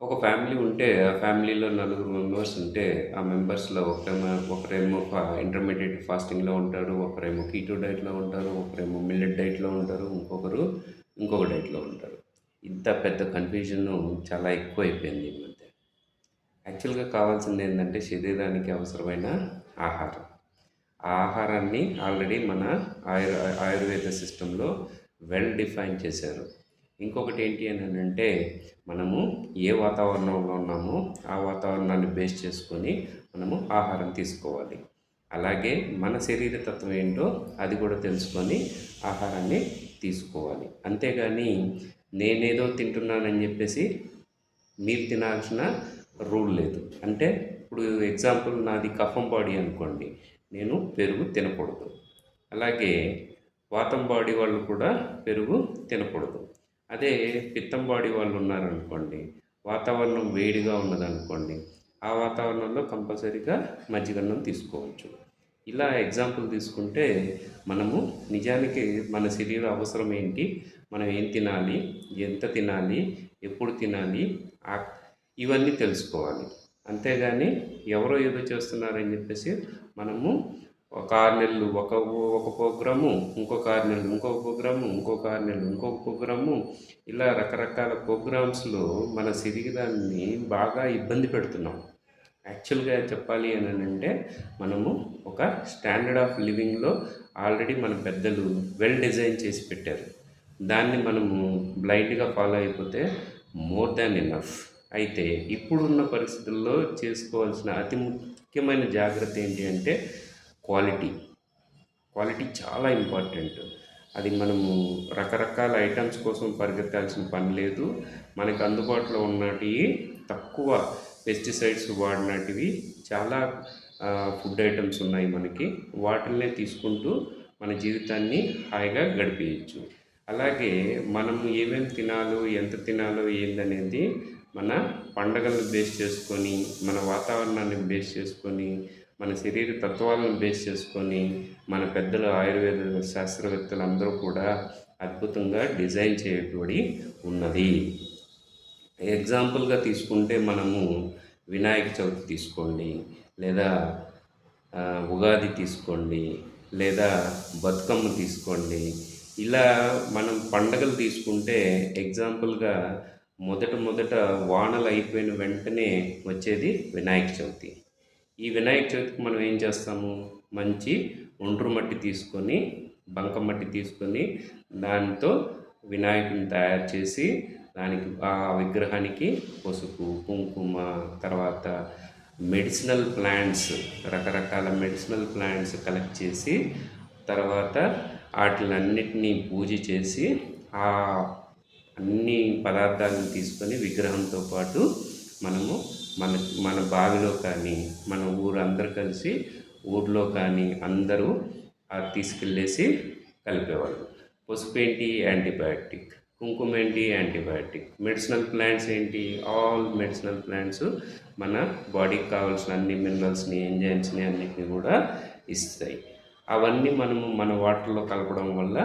ఒక ఫ్యామిలీ ఉంటే, ఆ ఫ్యామిలీలో నలుగురు మెంబర్స్ ఉంటే, ఆ మెంబర్స్‌లో ఒకరేమో ఇంటర్మీడియేట్ ఫాస్టింగ్‌లో ఉంటారు. ఒకరేమో కీటో డైట్‌లో ఉంటారు. ఒకరేమో మిల్లెట్ డైట్‌లో ఉంటారు. ఇంకొకరు ఇంకొక డైట్‌లో ఉంటారు. ఇంత పెద్ద కన్‌ఫ్యూజను చాలా ఎక్కువైపోయింది ఈ మధ్య. యాక్చువల్‌గా కావాల్సిందేందంటే శరీరానికి అవసరమైన ఆహారం. ఆ ఆహారాన్ని ఆల్రెడీ మన ఆయుర్వేద సిస్టంలో వెల్ డిఫైన్ చేశారు. ఇంకొకటి ఏంటి అనంటే, మనము ఏ వాతావరణంలో ఉన్నామో, ఆ వాతావరణాన్ని బేస్ చేసుకొని మనము ఆహారం తీసుకోవాలి. అలాగే మన శరీర తత్వం ఏంటో అది కూడా తెలుసుకొని ఆహారాన్ని తీసుకోవాలి. అంతేగాని నేనేదో తింటున్నానని చెప్పేసి మీరు తినాల్సిన రూల్ లేదు. అంటే ఇప్పుడు ఎగ్జాంపుల్ నాది కఫం బాడీ అనుకోండి. నేను పెరుగు తినకూడదు. అలాగే వాతం బాడీ వాళ్ళు కూడా పెరుగు తినకూడదు. అదే పిత్తం బాడీ వాళ్ళు ఉన్నారనుకోండి. వాతావరణం వేడిగా ఉన్నదనుకోండి. ఆ వాతావరణంలో కంపల్సరీగా మజ్జిగన్నం తీసుకోవచ్చు. ఇలా ఎగ్జాంపుల్ తీసుకుంటే మనము నిజానికి మన శరీర అవసరం ఏంటి? మనం ఏం తినాలి? ఎంత తినాలి? ఎప్పుడు తినాలి? ఆహ్, ఇవన్నీ తెలుసుకోవాలి. అంతేగాని ఎవరో ఏదో చేస్తున్నారని చెప్పేసి మనము ఒక 6 నెలలు ఒక ప్రోగ్రాము, ఇంకొక 6 నెలలు ఇంకొక ప్రోగ్రాము, ఇంకొక 6 నెలలు ఇంకొక ప్రోగ్రాము, ఇలా రకరకాల ప్రోగ్రామ్స్‌లో మన శరీరాన్ని బాగా ఇబ్బంది పెడుతున్నాం. యాక్చువల్‌గా చెప్పాలి అనంటే మనము ఒక స్టాండర్డ్ ఆఫ్ లివింగ్‌లో ఆల్రెడీ మన పెద్దలు వెల్ డిజైన్ చేసి పెట్టారు. దాన్ని మనము బ్లైండ్‌గా ఫాలో అయిపోతే మోర్ దాన్ ఎనఫ్. అయితే ఇప్పుడున్న పరిస్థితుల్లో చేసుకోవాల్సిన అతి ముఖ్యమైన జాగ్రత్త ఏంటి అంటే క్వాలిటీ. క్వాలిటీ చాలా ఇంపార్టెంట్. అది మనము రకరకాల ఐటమ్స్ కోసం పరిగెత్తాల్సిన పని లేదు. మనకు అందుబాటులో ఉన్నటివి తక్కువ పెస్టిసైడ్స్ వాడినటివి చాలా ఫుడ్ ఐటమ్స్ ఉన్నాయి మనకి. వాటిల్నే తీసుకుంటూ మన జీవితాన్ని హాయిగా గడిపేయచ్చు. అలాగే మనం ఏమేమి తినాలో, ఎంత తినాలో ఏందనేది మన పండగలను బేస్ చేసుకొని, మన వాతావరణాన్ని బేస్ చేసుకొని, మన శరీర తత్వాలను బేస్ చేసుకొని, మన పెద్దలు ఆయుర్వేద శాస్త్రవేత్తలు అందరూ కూడా అద్భుతంగా డిజైన్ చేయబడి ఉన్నది. ఎగ్జాంపుల్‌గా తీసుకుంటే మనము వినాయక చవితి తీసుకోండి, లేదా ఉగాది తీసుకోండి, లేదా బతుకమ్మ తీసుకోండి. ఇలా మనం పండగలు తీసుకుంటే ఎగ్జాంపుల్‌గా మొదట మొదట వానలు అయిపోయిన వెంటనే వచ్చేది వినాయక చవితి. ఈ వినాయక చవితికి మనం ఏం చేస్తాము? మంచి ఒండ్రు మట్టి తీసుకొని, బంకమట్టి తీసుకొని, దాంతో వినాయకుడిని తయారు చేసి, దానికి ఆ విగ్రహానికి పసుపు, కుంకుమ, తర్వాత మెడిసినల్ ప్లాంట్స్, రకరకాల మెడిసినల్ ప్లాంట్స్ కలెక్ట్ చేసి, తర్వాత ఆటిలన్నిటినీ పూజ చేసి, ఆ అన్ని పదార్థాలను తీసుకొని విగ్రహంతో పాటు మనము మన మన బావిలో కానీ, మన ఊరందరూ కలిసి ఊర్లో కానీ అందరూ తీసుకెళ్ళేసి కలిపేవాళ్ళు. పసుపు ఏంటి? యాంటీబయాటిక్. కుంకుమ ఏంటి? యాంటీబయాటిక్. మెడిసినల్ ప్లాంట్స్ ఏంటి? ఆల్ మెడిసినల్ ప్లాంట్స్ మన బాడీకి కావాల్సిన అన్ని మినరల్స్‌ని, ఎంజైమ్స్‌ని అన్నిటిని కూడా ఇస్తాయి. అవన్నీ మనము మన వాటర్‌లో కలపడం వల్ల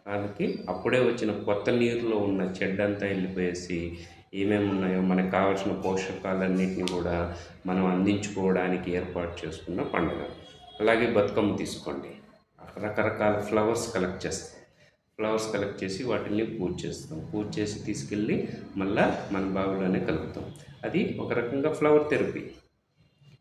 దానికి అప్పుడే వచ్చిన కొత్త నీరులో ఉన్న చెడ్డంతా వెళ్ళిపోయేసి ఏమేమి ఉన్నాయో మనకు కావాల్సిన పోషకాలన్నిటిని కూడా మనం అందించుకోవడానికి ఏర్పాటు చేసుకున్న పండుగ. అలాగే బతుకమ్మ తీసుకోండి. రకరకాల ఫ్లవర్స్ కలెక్ట్ చేస్తాం. ఫ్లవర్స్ కలెక్ట్ చేసి వాటిని పూజ చేస్తాం. పూజ చేసి తీసుకెళ్ళి మళ్ళా మన బావిలోనే కలుపుతాం. అది ఒక రకంగా ఫ్లవర్ థెరపీ.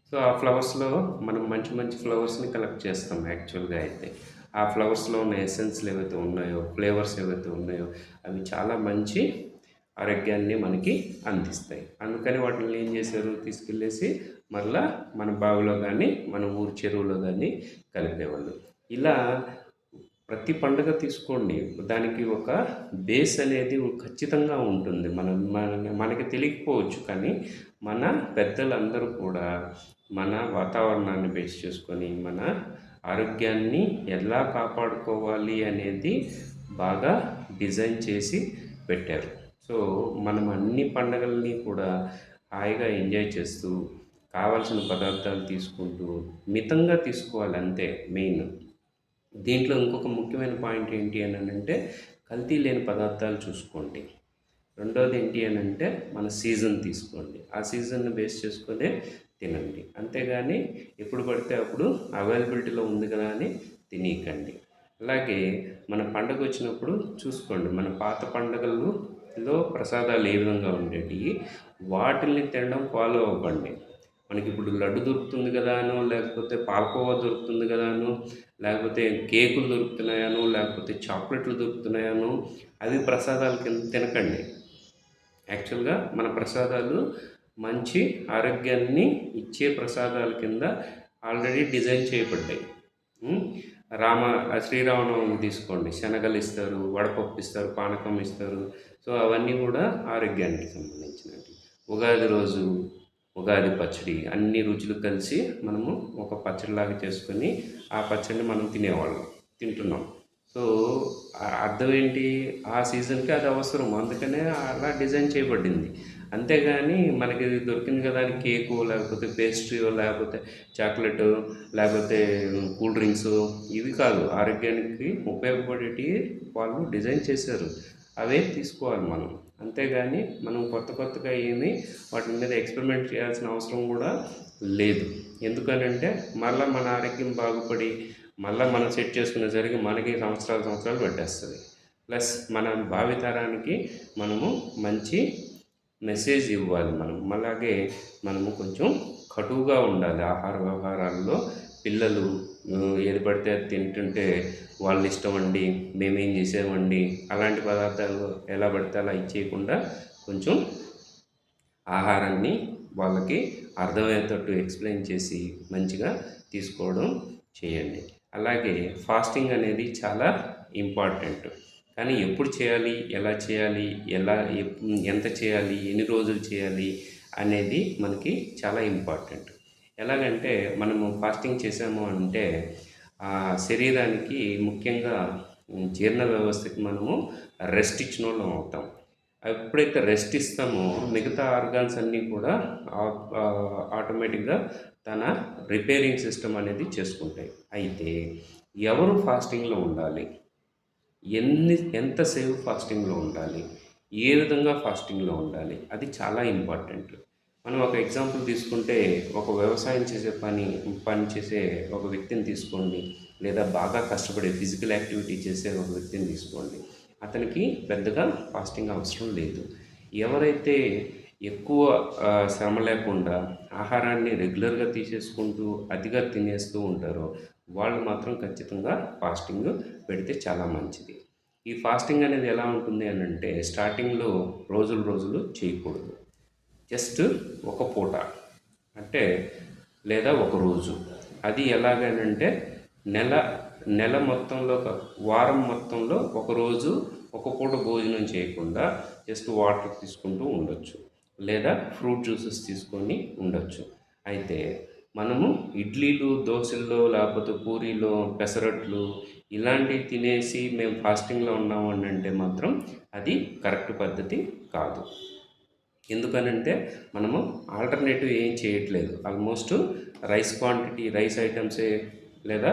సో ఆ ఫ్లవర్స్‌లో మనం మంచి మంచి ఫ్లవర్స్‌ని కలెక్ట్ చేస్తాం యాక్చువల్‌గా అయితే. ఆ ఫ్లవర్స్‌లో ఉన్న ఎసెన్స్‌లు ఏవైతే ఉన్నాయో, ఫ్లేవర్స్ ఏవైతే ఉన్నాయో అవి చాలా మంచి ఆరోగ్యాన్ని మనకి అందిస్తాయి. అందుకని వాటిల్ని ఏం చేశారు? తీసుకెళ్ళేసి మరలా మన బావిలో గానీ, మన ఊరి చెరువులో గానీ కలిపేవాళ్ళు. ఇలా ప్రతి పండుగ తీసుకోండి. దానికి ఒక బేస్ అనేది ఖచ్చితంగా ఉంటుంది. మనకి తెలియకపోవచ్చు కానీ, మన పెద్దలందరూ కూడా మన వాతావరణాన్ని బేస్ చేసుకొని, మన ఆరోగ్యాన్ని ఎలా కాపాడుకోవాలి అనేది బాగా డిజైన్ చేసి పెట్టారు. సో, మనం అన్ని పండగలని కూడా హాయిగా ఎంజాయ్ చేస్తూ, కావాల్సిన పదార్థాలు తీసుకుంటూ, మితంగా తీసుకోవాలి అంతే మెయిన్. దీంట్లో ఇంకొక ముఖ్యమైన పాయింట్ ఏంటి అనంటే కల్తీ లేని పదార్థాలు చూసుకోండి. రెండోది ఏంటి అని అంటే మన సీజన్ తీసుకోండి. ఆ సీజన్‌ని బేస్ చేసుకొనే తినండి. అంతేగాని ఎప్పుడు పడితే అప్పుడు అవైలబిలిటీలో ఉంది కదా అని తినేయకండి. అలాగే మన పండగొచ్చినప్పుడు చూసుకోండి. మన పాత పండగల్లో ప్రసాదాలు ఏ విధంగా ఉండేటియి, వాటిల్ని తినడం ఫాలో అవ్వండి. మనకిప్పుడు లడ్డు దొరుకుతుంది కదా అనో, లేకపోతే పాలకోవా దొరుకుతుంది కదా అనో, లేకపోతే కేకులు దొరుకుతున్నాయనో, లేకపోతే చాక్లెట్లు దొరుకుతున్నాయనో అవి ప్రసాదాల కింద తినకండి. యాక్చువల్గా మన ప్రసాదాలు మంచి ఆరోగ్యాన్ని ఇచ్చే ప్రసాదాల కింద ఆల్రెడీ డిజైన్ చేయబడ్డాయి. ఉమ్, రామ శ్రీరామనవమి తీసుకోండి, శనగలు ఇస్తారు, వడపప్పు ఇస్తారు, పానకం ఇస్తారు. సో అవన్నీ కూడా ఆరోగ్యానికి సంబంధించినవి. ఉగాది రోజు ఉగాది పచ్చడి అన్ని రుచులు కలిసి మనము ఒక పచ్చడిలాగా చేసుకొని ఆ పచ్చడిని మనం తింటున్నాం. సో అర్థం ఏంటి, ఆ సీజన్కి అది అవసరం, అందుకనే అలా డిజైన్ చేయబడింది. అంతేగాని మనకి ఇది దొరికింది కదా అని కేకు, లేకపోతే పేస్ట్రీయో, లేకపోతే చాక్లెట్, లేకపోతే కూల్ డ్రింక్స్, ఇవి కాదు ఆరోగ్యానికి ఉపయోగపడేటివి వాళ్ళు డిజైన్ చేశారు. అవే తీసుకోవాలి మనం. అంతేగాని మనం కొత్త కొత్తగా ఏమి వాటి మీద ఎక్స్పెరిమెంట్ చేయాల్సిన అవసరం కూడా లేదు. ఎందుకనంటే మళ్ళీ మన ఆరోగ్యం బాగుపడి మళ్ళీ మనం సెట్ చేసుకునేసరికి మనకి సంవత్సరాలు పట్టేస్తుంది. ప్లస్ మన భావితరానికి మనము మంచి మెసేజ్ ఇవ్వాలి. అలాగే మనము కొంచెం కటువుగా ఉండాలి ఆహార వ్యవహారాల్లో. పిల్లలు ఏది పడితే అది తింటుంటే వాళ్ళ ఇష్టం అండి, మేమేం చేసామండి, అలాంటి పదార్థాలు ఎలా పడితే అలా ఇచ్చేయకుండా కొంచెం ఆహారాన్ని వాళ్ళకి అర్థమయ్యేటట్టు ఎక్స్ప్లెయిన్ చేసి మంచిగా తీసుకోవడం చేయండి. అలాగే ఫాస్టింగ్ అనేది చాలా ఇంపార్టెంట్. కానీ ఎప్పుడు చేయాలి, ఎలా చేయాలి, ఎంత చేయాలి, ఎన్ని రోజులు చేయాలి అనేది మనకి చాలా ఇంపార్టెంట్. ఎలాగంటే మనము ఫాస్టింగ్ చేసాము అంటే శరీరానికి ముఖ్యంగా జీర్ణ వ్యవస్థకి మనము రెస్ట్ ఇచ్చిన వాళ్ళం అవుతాం. ఎప్పుడైతే రెస్ట్ ఇస్తామో మిగతా ఆర్గాన్స్ అన్నీ కూడా ఆటోమేటిక్గా తన రిపేరింగ్ సిస్టమ్ అనేది చేసుకుంటాయి. అయితే ఎవరు ఫాస్టింగ్లో ఉండాలి, ఎంతసేపు ఫాస్టింగ్లో ఉండాలి, ఏ విధంగా ఫాస్టింగ్లో ఉండాలి, అది చాలా ఇంపార్టెంట్. మనం ఒక ఎగ్జాంపుల్ తీసుకుంటే ఒక వ్యవసాయం చేసే పని చేసే ఒక వ్యక్తిని తీసుకోండి, లేదా బాగా కష్టపడే ఫిజికల్ యాక్టివిటీ చేసే ఒక వ్యక్తిని తీసుకోండి. అతనికి పెద్దగా ఫాస్టింగ్ అవసరం లేదు. ఎవరైతే ఎక్కువ శ్రమ లేకుండా ఆహారాన్ని రెగ్యులర్గా తీసేసుకుంటూ అతిగా తినేస్తూ ఉంటారో వాళ్ళు మాత్రం ఖచ్చితంగా ఫాస్టింగ్ పెడితే చాలా మంచిది. ఈ ఫాస్టింగ్ అనేది ఎలా ఉంటుంది అని అంటే స్టార్టింగ్లో రోజులు చేయకూడదు. జస్ట్ ఒక పూట అంటే లేదా ఒక రోజు. అది ఎలాగనంటే నెల మొత్తంలో వారం మొత్తంలో ఒకరోజు ఒక పూట భోజనం చేయకుండా జస్ట్ వాటర్ తీసుకుంటూ ఉండొచ్చు, లేదా ఫ్రూట్ జ్యూసెస్ తీసుకొని ఉండొచ్చు. అయితే మనము ఇడ్లీలు, దోశల్లో, లేకపోతే పూరీలో, పెసరట్లు ఇలాంటివి తినేసి మేము ఫాస్టింగ్లో ఉన్నాము అని అంటే మాత్రం అది కరెక్ట్ పద్ధతి కాదు. ఎందుకనంటే మనము ఆల్టర్నేటివ్ ఏం చేయట్లేదు. ఆల్మోస్ట్ రైస్ ఐటమ్సే లేదా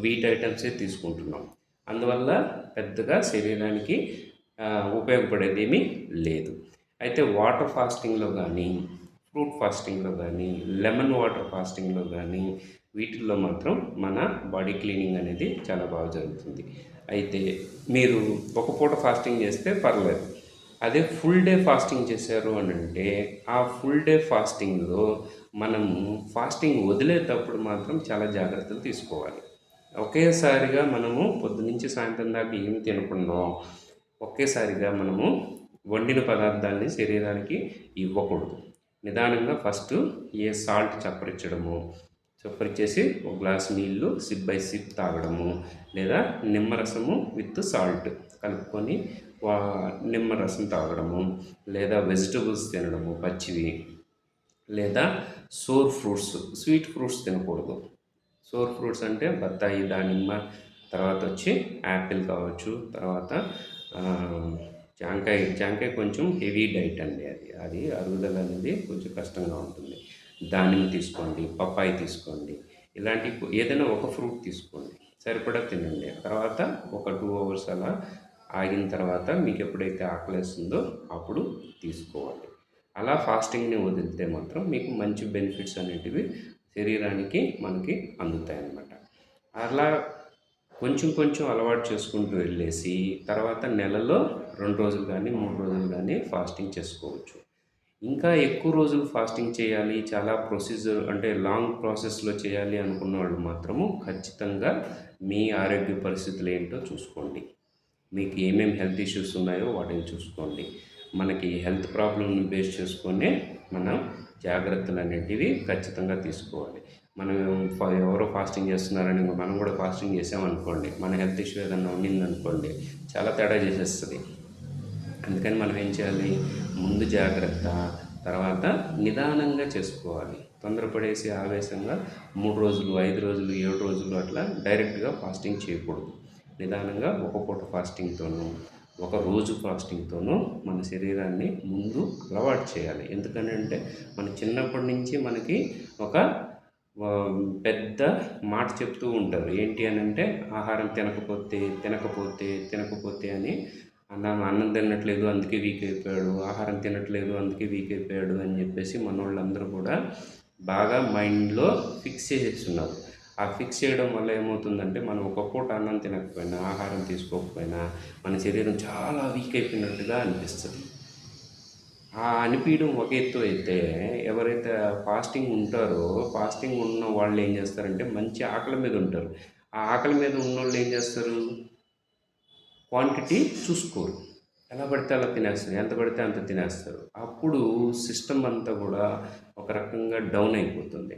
వీట్ ఐటమ్సే తీసుకుంటున్నాం. అందువల్ల పెద్దగా శరీరానికి ఉపయోగపడేది ఏమీ లేదు. అయితే వాటర్ ఫాస్టింగ్లో కానీ, ఫ్రూట్ ఫాస్టింగ్లో కానీ, లెమన్ వాటర్ ఫాస్టింగ్లో కానీ వీటిల్లో మాత్రం మన బాడీ క్లీనింగ్ అనేది చాలా బాగా జరుగుతుంది. అయితే మీరు ఒక పూట ఫాస్టింగ్ చేస్తే పర్లేదు. అదే ఫుల్ డే ఫాస్టింగ్ చేశారు అని అంటే ఆ ఫుల్ డే ఫాస్టింగ్లో మనము ఫాస్టింగ్ వదిలేటప్పుడు మాత్రం చాలా జాగ్రత్తలు తీసుకోవాలి. ఒకేసారిగా మనము పొద్దునుంచి సాయంత్రం దాకా ఏమి తినకుండా ఒకేసారిగా మనము వండిన పదార్థాన్ని శరీరానికి ఇవ్వకూడదు. నిదానంగా ఫస్ట్ సాల్ట్ చప్పరిచ్చేసి ఒక గ్లాస్ నీళ్ళు సిప్ బై సిప్ తాగడము, లేదా నిమ్మరసము విత్ సాల్ట్ కలుపుకొని నిమ్మరసం తాగడము, లేదా వెజిటబుల్స్ తినడము పచ్చివి, లేదా స్వీట్ ఫ్రూట్స్ తినకూడదు. సోర్ ఫ్రూట్స్ అంటే బత్తాయి, దానిమ్మ, తర్వాత వచ్చి యాపిల్ కావచ్చు, తర్వాత జాంకాయ కొంచెం హెవీ డైట్ అండి. అది అరుగుదల అనేది కొంచెం కష్టంగా ఉంటుంది. దానిమ్మ తీసుకోండి, పప్పాయి తీసుకోండి, ఇలాంటి ఏదైనా ఒక ఫ్రూట్ తీసుకోండి, సరిపడా తినండి. తర్వాత ఒక 2 hours అలా ఆగిన తర్వాత మీకు ఎప్పుడైతే ఆకలేస్తుందో అప్పుడు తీసుకోవాలి. అలా ఫాస్టింగ్ని వదిలితే మాత్రం మీకు మంచి బెనిఫిట్స్ అనేటివి శరీరానికి మనకి అందుతాయన్నమాట. అలా కొంచెం కొంచెం అలవాటు చేసుకుంటూ వెళ్ళేసి తర్వాత నెలలో 2 రోజులు కానీ 3 రోజులు కానీ ఫాస్టింగ్ చేసుకోవచ్చు. ఇంకా ఎక్కువ రోజులు ఫాస్టింగ్ చేయాలి, చాలా ప్రొసీజర్ అంటే లాంగ్ ప్రాసెస్లో చేయాలి అనుకున్న వాళ్ళు మాత్రము ఖచ్చితంగా మీ ఆరోగ్య పరిస్థితులు ఏంటో చూసుకోండి. మీకు ఏమేమి హెల్త్ ఇష్యూస్ ఉన్నాయో వాటిని చూసుకోండి. మనకి హెల్త్ ప్రాబ్లమ్ని బేస్ చేసుకొని మనం జాగ్రత్తలు అనేటివి ఖచ్చితంగా తీసుకోవాలి. మనం ఎవరో ఫాస్టింగ్ చేస్తున్నారని మనం కూడా ఫాస్టింగ్ చేసామనుకోండి, మన హెల్త్ ఇష్యూ ఏదన్నా ఉండిందనుకోండి, చాలా తేడా చేసేస్తుంది. అందుకని మనం ఏం చేయాలి, ముందు జాగ్రత్త, తర్వాత నిదానంగా చేసుకోవాలి. తొందరపడేసి ఆవేశంగా 3 రోజులు 5 రోజులు 7 రోజులు అట్లా డైరెక్ట్గా ఫాస్టింగ్ చేయకూడదు. నిదానంగా ఒక పూట ఫాస్టింగ్తోనూ ఒక రోజు ఫాస్టింగ్తోనూ మన శరీరాన్ని ముందు అలవాటు చేయాలి. ఎందుకనంటే మన చిన్నప్పటి నుంచి మనకి ఒక పెద్ద మాట చెప్తూ ఉంటారు. ఏంటి అని అంటే, ఆహారం తినకపోతే తినకపోతే తినకపోతే అని, అన్నం తినట్లేదు అందుకే వీక్ అయిపోయాడు, ఆహారం తినట్లేదు అందుకే వీక్ అయిపోయాడు అని చెప్పేసి మనోళ్ళందరూ కూడా బాగా మైండ్లో ఫిక్స్ చేసేస్తున్నారు. ఆ ఫిక్స్ చేయడం వల్ల ఏమవుతుందంటే, మనం ఒక పూట అన్నం తినకపోయినా ఆహారం తీసుకోకపోయినా మన శరీరం చాలా వీక్ అయిపోయినట్టుగా అనిపిస్తుంది. ఆ అనిపించడం ఒక ఎత్తు అయితే, ఎవరైతే ఫాస్టింగ్ ఉంటారో ఫాస్టింగ్ ఉన్న వాళ్ళు ఏం చేస్తారంటే మంచి ఆకలి మీద ఉంటారు. ఆ ఆకలి మీద ఉన్నోళ్ళు ఏం చేస్తారు, క్వాంటిటీ చూసుకోరు. ఎలా పడితే అలా తినేస్తారు, ఎంత పడితే అంత తినేస్తారు. అప్పుడు సిస్టమ్ అంతా కూడా ఒక రకంగా డౌన్ అయిపోతుంది.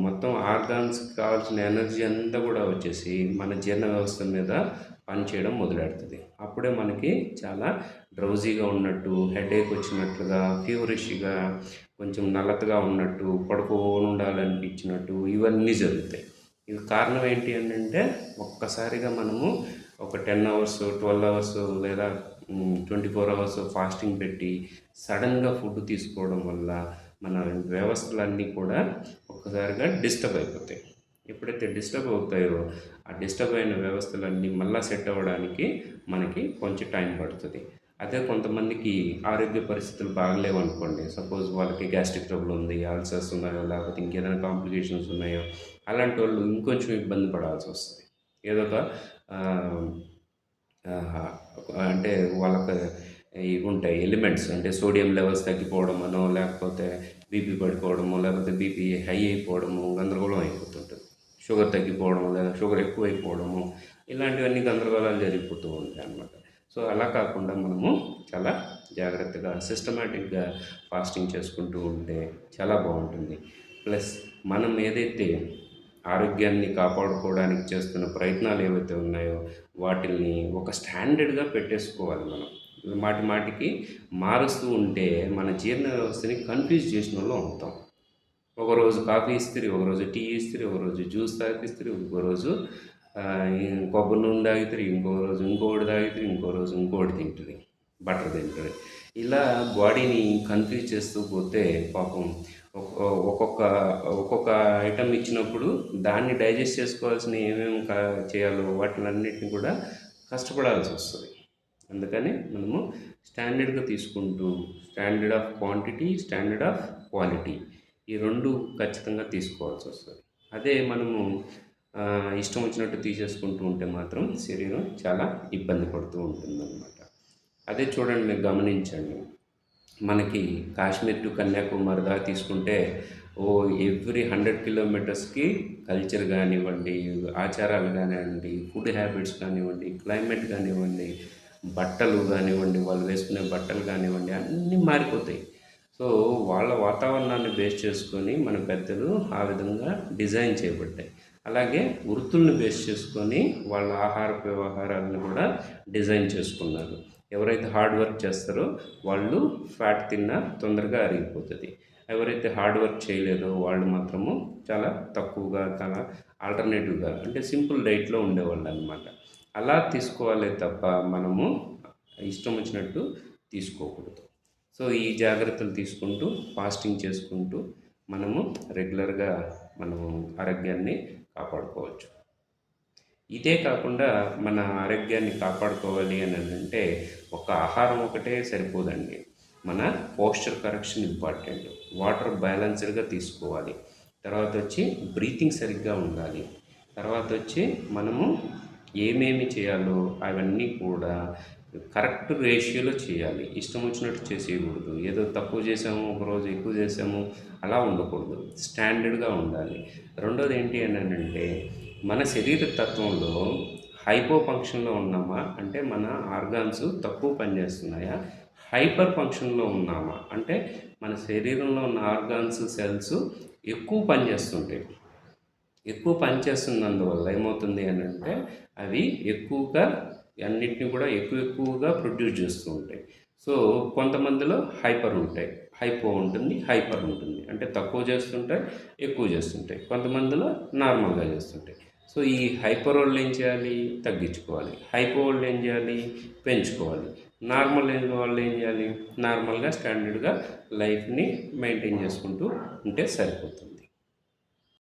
మొత్తం ఆర్గాన్స్కి కావాల్సిన ఎనర్జీ అంతా కూడా వచ్చేసి మన జీర్ణ వ్యవస్థ మీద పనిచేయడం మొదలెడుతుంది. అప్పుడే మనకి చాలా డ్రౌజీగా ఉన్నట్టు, హెడేక్ వచ్చినట్లుగా, ఫీవరిష్గా, కొంచెం నల్లతగా ఉన్నట్టు, పడుకోని ఉండాలనిపించినట్టు ఇవన్నీ జరుగుతాయి. ఇది కారణం ఏంటి అని అంటే, ఒక్కసారిగా మనము ఒక 10 అవర్స్ 12 అవర్స్ లేదా 24 అవర్స్ ఫాస్టింగ్ పెట్టి సడన్గా ఫుడ్ తీసుకోవడం వల్ల మన వ్యవస్థలన్నీ కూడా ఒక్కసారిగా డిస్టర్బ్ అయిపోతాయి. ఎప్పుడైతే డిస్టర్బ్ అవుతాయో ఆ డిస్టర్బ్ అయిన వ్యవస్థలన్నీ మళ్ళీ సెట్ అవ్వడానికి మనకి కొంచెం టైం పడుతుంది. అదే కొంతమందికి ఆరోగ్య పరిస్థితులు బాగలేవు అనుకోండి, సపోజ్ వాళ్ళకి గ్యాస్ట్రిక్ ట్రబుల్ ఉంది, అల్సర్స్ ఉన్నాయో లేకపోతే ఇంకేదైనా కాంప్లికేషన్స్ ఉన్నాయో, అలాంటి వాళ్ళు ఇంకొంచెం ఇబ్బంది పడాల్సి వస్తుంది. ఏదో ఒక అంటే వాళ్ళకి ఇవి ఉంటాయి ఎలిమెంట్స్, అంటే సోడియం లెవెల్స్ తగ్గిపోవడం అనో, లేకపోతే బీపీ పడిపోవడము, లేకపోతే బీపీ హై అయిపోవడము, గందరగోళం అయిపోతుంటుంది. షుగర్ తగ్గిపోవడము లేదా షుగర్ ఎక్కువైపోవడము, ఇలాంటివన్నీ గందరగోళాలు జరిగిపోతూ ఉంటాయి అన్నమాట. సో అలా కాకుండా మనము చాలా జాగ్రత్తగా సిస్టమేటిక్గా ఫాస్టింగ్ చేసుకుంటూ ఉంటే చాలా బాగుంటుంది. ప్లస్ మనం ఏదైతే ఆరోగ్యాన్ని కాపాడుకోవడానికి చేస్తున్న ప్రయత్నాలు ఏవైతే ఉన్నాయో వాటిల్ని ఒక స్టాండర్డ్గా పెట్టేసుకోవాలి. మనం మాటి మాటికి మారుస్తూ ఉంటే మన జీర్ణ వ్యవస్థని కన్ఫ్యూజ్ చేసిన వాళ్ళు అవుతాం. ఒకరోజు కాఫీ ఇస్త్రీ, ఒకరోజు టీ ఇస్త్రీ, ఒకరోజు జ్యూస్ తాగిపిస్తారు, ఇంకో కొబ్బరి నూనె తాగుతారు, ఇంకో రోజు ఇంకోటి తాగుతారు, ఇంకో రోజు ఇంకోటి తింటుంది, బటర్ తింటుంది. ఇలా బాడీని కన్ఫ్యూజ్ చేస్తూ పోతే పాపం ఒక్కొక్క ఒక్కొక్క ఐటెం ఇచ్చినప్పుడు దాన్ని డైజెస్ట్ చేసుకోవాల్సిన ఏమేమి చేయాలో వాటిలన్నిటిని కూడా కష్టపడాల్సి వస్తుంది. అందుకని మనము స్టాండర్డ్గా తీసుకుంటూ, standard of quantity, standard of quality, ఈ రెండు ఖచ్చితంగా తీసుకోవాల్సి వస్తుంది. అదే మనము ఇష్టం వచ్చినట్టు తీసేసుకుంటూ ఉంటే మాత్రం శరీరం చాలా ఇబ్బంది పడుతూ ఉంటుందన్నమాట. అదే చూడండి, మీరు గమనించండి, మనకి కాశ్మీర్ టు కన్యాకుమారి దాకా తీసుకుంటే ఎవ్రీ 100 కిలోమీటర్స్కి కల్చర్ కానివ్వండి, ఆచారాలు కానివ్వండి, ఫుడ్ హ్యాబిట్స్ కానివ్వండి, క్లైమేట్ కానివ్వండి, బట్టలు కానివ్వండి, వాళ్ళు వేసుకునే బట్టలు కానివ్వండి, అన్నీ మారిపోతాయి. సో వాళ్ళ వాతావరణాన్ని బేస్ చేసుకొని మన పెద్దలు ఆ విధంగా డిజైన్ చేయబడ్డాయి. అలాగే వృత్తుల్ని బేస్ చేసుకొని వాళ్ళ ఆహార వ్యవహారాలను కూడా డిజైన్ చేసుకున్నారు. ఎవరైతే హార్డ్ వర్క్ చేస్తారో వాళ్ళు ఫ్యాట్ తిన్నా తొందరగా అరిగిపోతుంది. ఎవరైతే హార్డ్ వర్క్ చేయలేదో వాళ్ళు మాత్రము చాలా తక్కువగా, చాలా ఆల్టర్నేటివ్గా, అంటే సింపుల్ డైట్లో ఉండేవాళ్ళు అనమాట. అలా తీసుకోవాలే తప్ప మనము ఇష్టం వచ్చినట్టు తీసుకోకూడదు. సో ఈ జాగ్రత్తలు తీసుకుంటూ ఫాస్టింగ్ చేసుకుంటూ మనము రెగ్యులర్గా మనము ఆరోగ్యాన్ని కాపాడుకోవచ్చు. ఇదే కాకుండా మన ఆరోగ్యాన్ని కాపాడుకోవాలి అని అంటే ఒక ఆహారం ఒకటే సరిపోదండి. మన పోస్చర్ కరెక్షన్ ఇంపార్టెంట్. వాటర్ బ్యాలెన్స్డ్గా తీసుకోవాలి. తర్వాత వచ్చి బ్రీతింగ్ సరిగ్గా ఉండాలి. తర్వాత వచ్చి మనము ఏమేమి చేయాలో అవన్నీ కూడా కరెక్ట్ రేషియోలో చేయాలి. ఇష్టం వచ్చినట్టు చేసేయకూడదు. ఏదో తక్కువ చేసాము, ఒకరోజు ఎక్కువ చేసాము అలా ఉండకూడదు. స్టాండర్డ్గా ఉండాలి. రెండోది ఏంటి అని అంటే మన శరీర తత్వంలో హైపో ఫంక్షన్లో ఉన్నామా అంటే మన ఆర్గాన్స్ తక్కువ పనిచేస్తున్నాయా, హైపర్ ఫంక్షన్లో ఉన్నామా అంటే మన శరీరంలో ఉన్న ఆర్గాన్స్ సెల్స్ ఎక్కువ పనిచేస్తుంటాయి. ఎక్కువ పనిచేస్తున్నందువల్ల ఏమవుతుంది అని అంటే అవి ఎక్కువగా అన్నిటిని కూడా ఎక్కువగా ప్రొడ్యూస్ చేస్తూ ఉంటాయి. సో కొంతమందిలో హైపర్ ఉంటాయి, హైపో ఉంటుంది, హైపర్ ఉంటుంది. అంటే తక్కువ చేస్తుంటాయి, ఎక్కువ చేస్తుంటాయి. కొంతమందిలో నార్మల్గా చేస్తుంటాయి. సో ఈ హైపర్ వాళ్ళు ఏం చేయాలి, తగ్గించుకోవాలి. హైపో వాళ్ళు ఏం చేయాలి, పెంచుకోవాలి. నార్మల్ వాళ్ళు ఏం చేయాలి, నార్మల్గా స్టాండర్డ్గా లైఫ్ని మెయింటైన్ చేసుకుంటూ ఉంటే సరిపోతుంది.